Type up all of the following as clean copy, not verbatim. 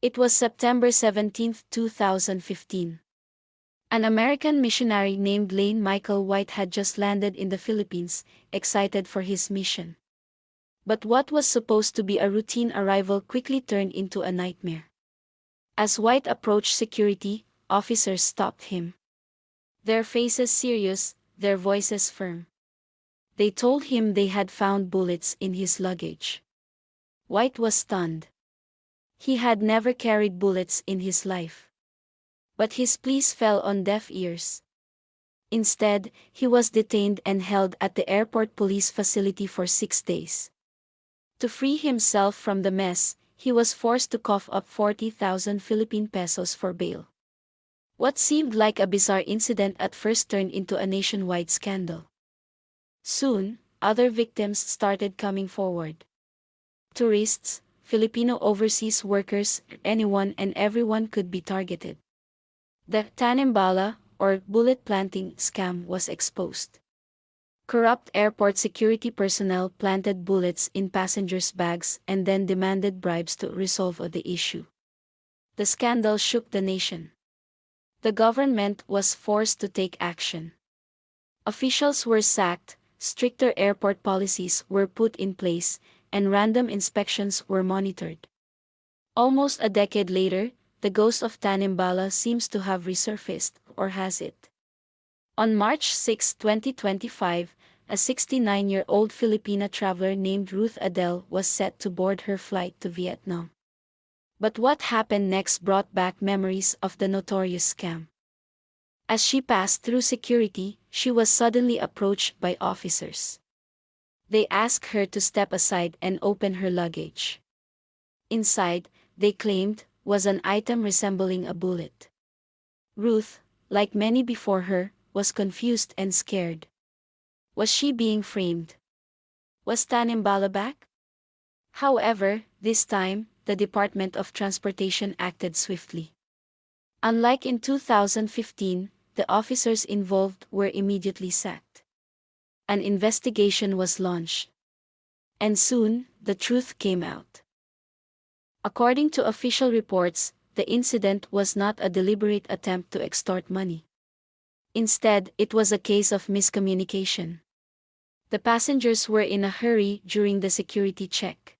It was September 17, 2015. An American missionary named Lane Michael White had just landed in the Philippines, excited for his mission. But what was supposed to be a routine arrival quickly turned into a nightmare. As White approached security, officers stopped him. Their faces serious, their voices firm. They told him they had found bullets in his luggage. White was stunned. He had never carried bullets in his life. But his pleas fell on deaf ears. Instead, he was detained and held at the airport police facility for 6 days. To free himself from the mess, he was forced to cough up 40,000 Philippine pesos for bail. What seemed like a bizarre incident at first turned into a nationwide scandal. Soon, other victims started coming forward. Tourists, Filipino overseas workers, anyone and everyone could be targeted. The Tanim-Bala, or bullet planting, scam was exposed. Corrupt airport security personnel planted bullets in passengers' bags and then demanded bribes to resolve the issue. The scandal shook the nation. The government was forced to take action. Officials were sacked, stricter airport policies were put in place, and random inspections were monitored. Almost a decade later, the ghost of Tanim-Bala seems to have resurfaced, or has it? On March 6, 2025, a 69-year-old Filipina traveler named Ruth Adele was set to board her flight to Vietnam. But what happened next brought back memories of the notorious scam. As she passed through security, she was suddenly approached by officers. They asked her to step aside and open her luggage. Inside, they claimed, was an item resembling a bullet. Ruth, like many before her, was confused and scared. Was she being framed? Was Tanim-Bala back? However, this time, the Department of Transportation acted swiftly. Unlike in 2015, the officers involved were immediately sacked. An investigation was launched. And soon, the truth came out. According to official reports, the incident was not a deliberate attempt to extort money. Instead, it was a case of miscommunication. The passengers were in a hurry during the security check.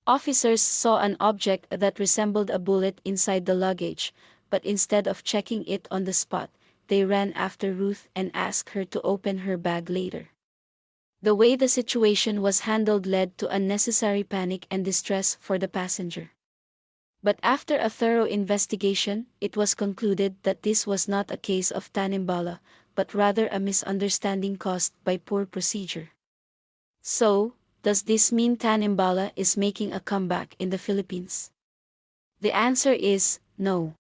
Officers saw an object that resembled a bullet inside the luggage, but instead of checking it on the spot, they ran after Ruth and asked her to open her bag later. The way the situation was handled led to unnecessary panic and distress for the passenger. But after a thorough investigation, it was concluded that this was not a case of Tanim-Bala, but rather a misunderstanding caused by poor procedure. So, does this mean Tanim-Bala is making a comeback in the Philippines? The answer is no.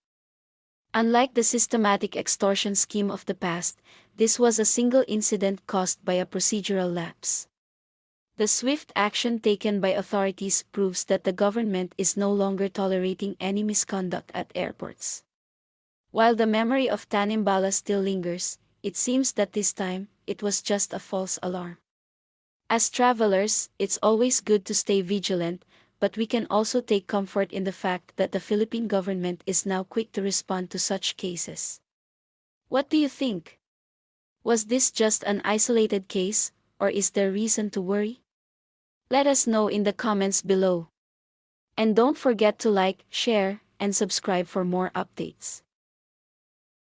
Unlike the systematic extortion scheme of the past, this was a single incident caused by a procedural lapse. The swift action taken by authorities proves that the government is no longer tolerating any misconduct at airports. While the memory of Tanim-Bala still lingers, it seems that this time, it was just a false alarm. As travelers, it's always good to stay vigilant, but we can also take comfort in the fact that the Philippine government is now quick to respond to such cases. What do you think? Was this just an isolated case, or is there reason to worry? Let us know in the comments below. And don't forget to like, share, and subscribe for more updates.